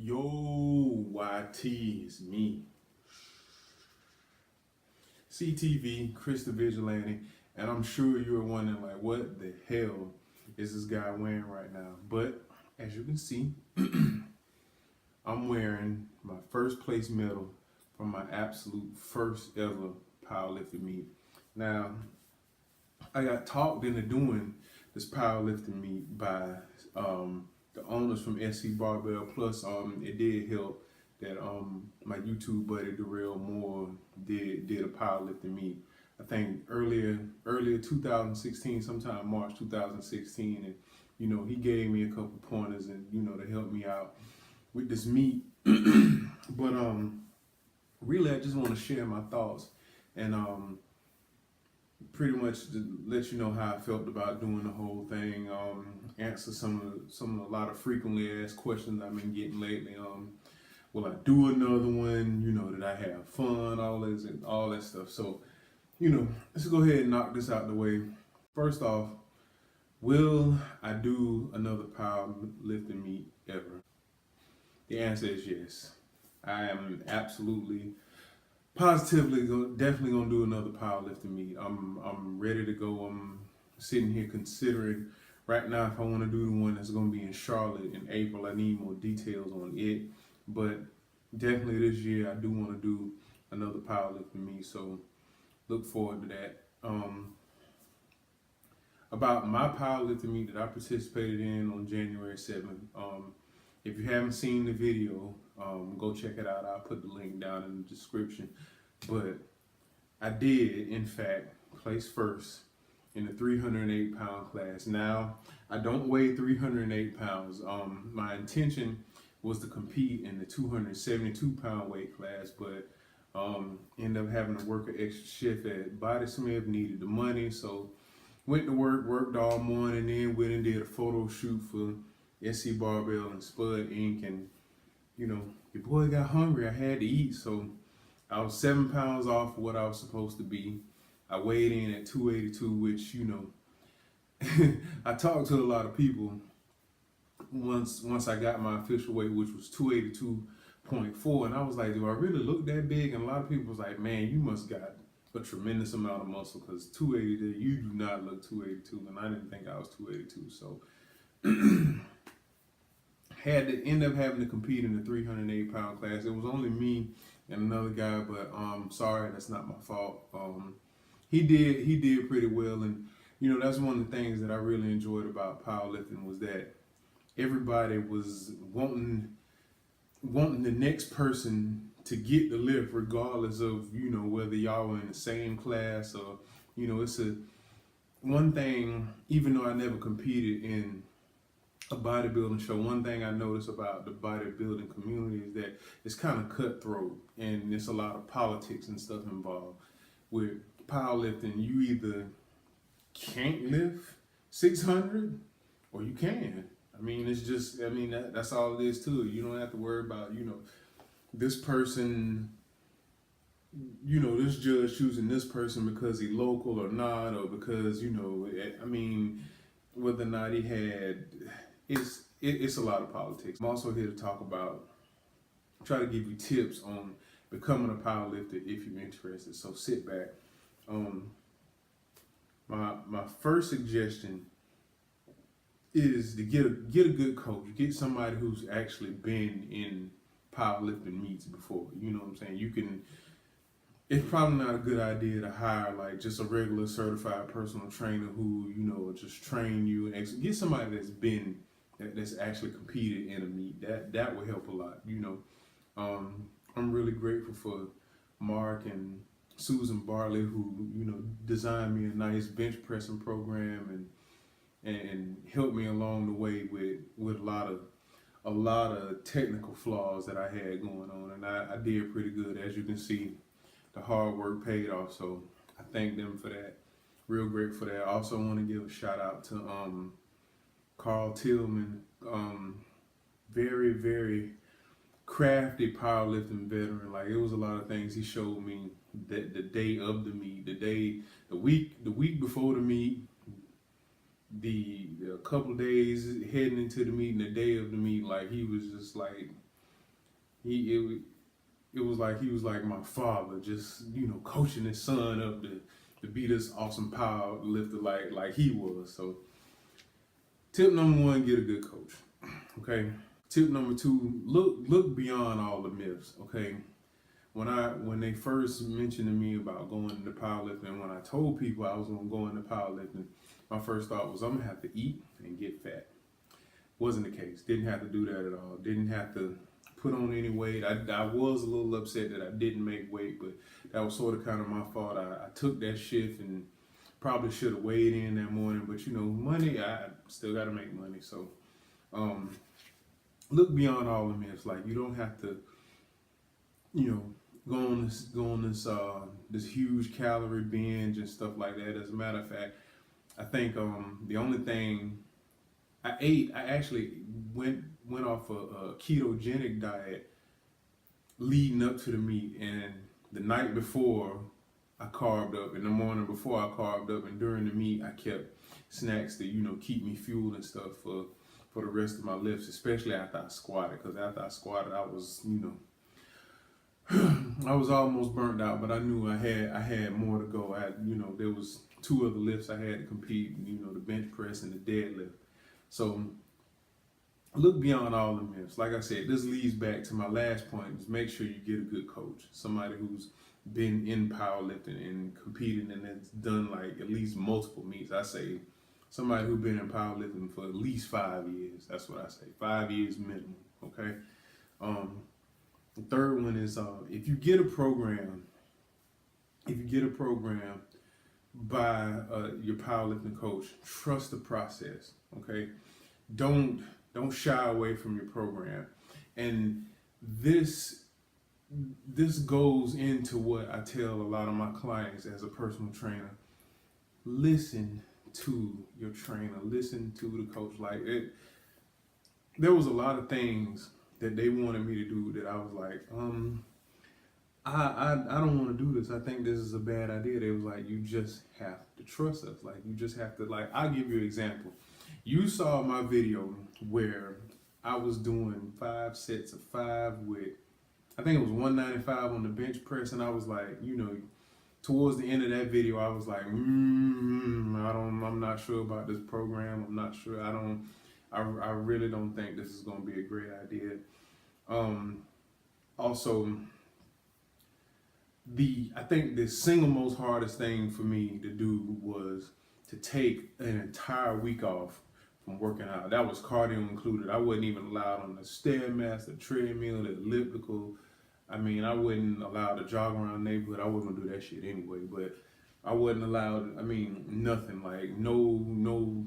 Yo, YT is me. CTV, Chris the Vigilante, and I'm sure you're wondering like what the hell is this guy wearing right now? But as you can see, I'm wearing my first place medal from my absolute first ever powerlifting meet. Now, I got talked into doing this powerlifting meet by the owners from SC Barbell. Plus, it did help that my YouTube buddy Darrell Moore did a powerlifting meet. I think earlier 2016, sometime March 2016, and he gave me a couple pointers and to help me out with this meet. But really, I just want to share my thoughts and pretty much to let you know how I felt about doing the whole thing. Answer some of a lot of frequently asked questions I've been getting lately. Will I do another one? Did I have fun? All this and all that stuff. So, let's go ahead and knock this out the way. First off, will I do another powerlifting meet ever? The answer is yes. I am absolutely positively definitely gonna do another powerlifting meet. I'm ready to go. I'm sitting here considering right now if I want to do the one that's gonna be in Charlotte in April. I need more details on it, but definitely this year I do want to do another powerlifting meet. So look forward to that. About my powerlifting meet that I participated in on January 7th. If you haven't seen the video, go check it out. I'll put the link down in the description. But I did, in fact, place first in the 308 pound class. Now, I don't weigh 308 pounds. My intention was to compete in the 272 pound weight class, but ended up having to work an extra shift at Body Smith, needed the money, so went to work, worked all morning, then went and did a photo shoot for SC Barbell and Spud Inc. And your boy got hungry. I had to eat, so I was 7 pounds off what I was supposed to be. I weighed in at 282, which I talked to a lot of people once I got my official weight, which was 282.4, and I was like, do I really look that big? And a lot of people was like, man, you must got a tremendous amount of muscle, because 280, you do not look 282, and I didn't think I was 282, so had to end up having to compete in the 308 pound class. It was only me and another guy, but sorry, that's not my fault. He did pretty well, and that's one of the things that I really enjoyed about powerlifting was that everybody was wanting the next person to get the lift, regardless of whether y'all were in the same class or it's a one thing. Even though I never competed in a bodybuilding show, one thing I noticed about the bodybuilding community is that it's kind of cutthroat and there's a lot of politics and stuff involved. With powerlifting, you either can't lift 600 or you can. I mean, it's just, that's all it is to it. You don't have to worry about, this person, this judge choosing this person because he local or not, or because, whether or not he had, it's a lot of politics. I'm also here to try to give you tips on becoming a powerlifter if you're interested. So sit back. My first suggestion is to get a good coach. Get somebody who's actually been in powerlifting meets before. You know what I'm saying? It's probably not a good idea to hire like just a regular certified personal trainer who will just train you and get somebody that's actually competed in a meet. That will help a lot. I'm really grateful for Mark and Susan Barley, who designed me a nice bench pressing program and helped me along the way with a lot of technical flaws that I had going on, and I did pretty good. As you can see, the hard work paid off, so I thank them for that. Real grateful for that. I also want to give a shout out to Carl Tillman, very, very crafty powerlifting veteran. Like, it was a lot of things he showed me that the day of the meet, the week before the meet, the couple days heading into the meet, and the day of the meet. Like, he was just like It was like he was like my father, just coaching his son up to be this awesome power lifter like he was. So tip number one, get a good coach. Okay. Tip number two, look beyond all the myths. Okay. When they first mentioned to me about going into powerlifting, when I told people I was gonna go into powerlifting, my first thought was I'm gonna have to eat and get fat. Wasn't the case. Didn't have to do that at all. Didn't have to put on any weight. I was a little upset that I didn't make weight, but that was sort of kind of my fault. I took that shift and probably should have weighed in that morning, but money, I still got to make money. So look beyond all the myths. Like, you don't have to, go on this huge calorie binge and stuff like that. As a matter of fact, I think the only thing I actually went off a ketogenic diet leading up to the meet, and the night before I carved up, in the morning before I carved up, and during the meet I kept snacks to keep me fueled and stuff for the rest of my lifts, especially after I squatted, because after I squatted I was I was almost burnt out, but I knew I had more to go. There was two other lifts I had to compete, the bench press and the deadlift. So look beyond all the myths. Like I said, this leads back to my last point, is make sure you get a good coach, somebody who's been in powerlifting and competing and has done like at least multiple meets. I say somebody who's been in powerlifting for at least 5 years. That's what I say, 5 years minimum. Okay. The third one is if you get a program by your powerlifting coach, trust the process. Okay, don't shy away from your program. And this goes into what I tell a lot of my clients as a personal trainer. Listen to your trainer, listen to the coach. There was a lot of things that they wanted me to do that I was like, I don't want to do this. I think this is a bad idea. They was like, you just have to trust us. Like, you just have to, I'll give you an example. You saw my video where I was doing 5 sets of 5 with, I think it was 195 on the bench press, and I was like, towards the end of that video, I was like, I'm not sure about this program. I'm not sure. I really don't think this is going to be a great idea. Also, I think the single most hardest thing for me to do was to take an entire week off from working out. That was cardio included. I wasn't even allowed on the Stairmaster, treadmill, the elliptical. I mean, I wasn't allowed to jog around the neighborhood. I wasn't gonna do that shit anyway, but I wasn't allowed, nothing, like no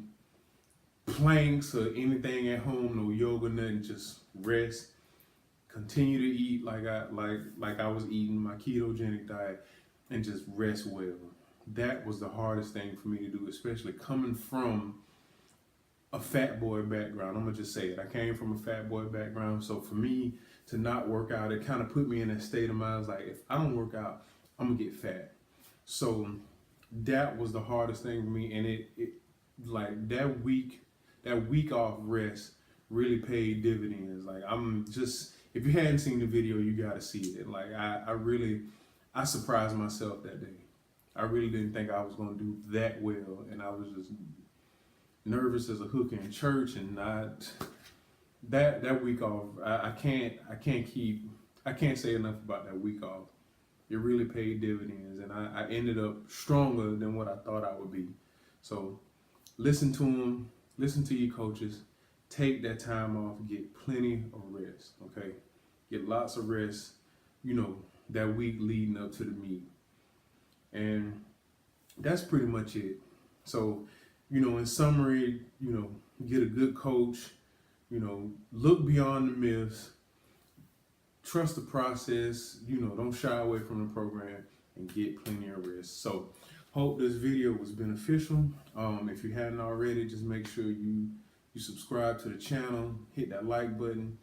planks or anything at home, no yoga, nothing, just rest. Continue to eat like I was eating my ketogenic diet, and just rest well. That was the hardest thing for me to do, especially coming from a fat boy background. I'm gonna just say it. I came from a fat boy background, so for me to not work out, it kind of put me in that state of mind. I was like, if I don't work out, I'm gonna get fat. So that was the hardest thing for me, and it like that week off rest really paid dividends. Like, if you hadn't seen the video, you gotta see it. Like, I surprised myself that day. I really didn't think I was gonna do that well, and I was just nervous as a hooker in church, and that week off, I can't say enough about that week off. It really paid dividends, and I ended up stronger than what I thought I would be. So listen to them, listen to your coaches, take that time off, get plenty of rest, okay? Get lots of rest, that week leading up to the meet. And that's pretty much it. So, in summary, get a good coach, look beyond the myths, trust the process, don't shy away from the program, and get plenty of rest. So, hope this video was beneficial. If you hadn't already, just make sure you subscribe to the channel, hit that like button.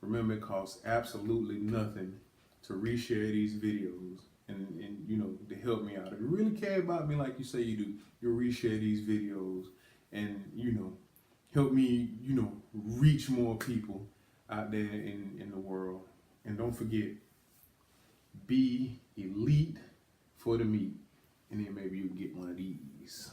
Remember, it costs absolutely nothing to reshare these videos and to help me out. If you really care about me like you say you do, you'll reshare these videos and help me reach more people out there in the world. And And don't forget, be elite for the meet. And then maybe you can get one of these.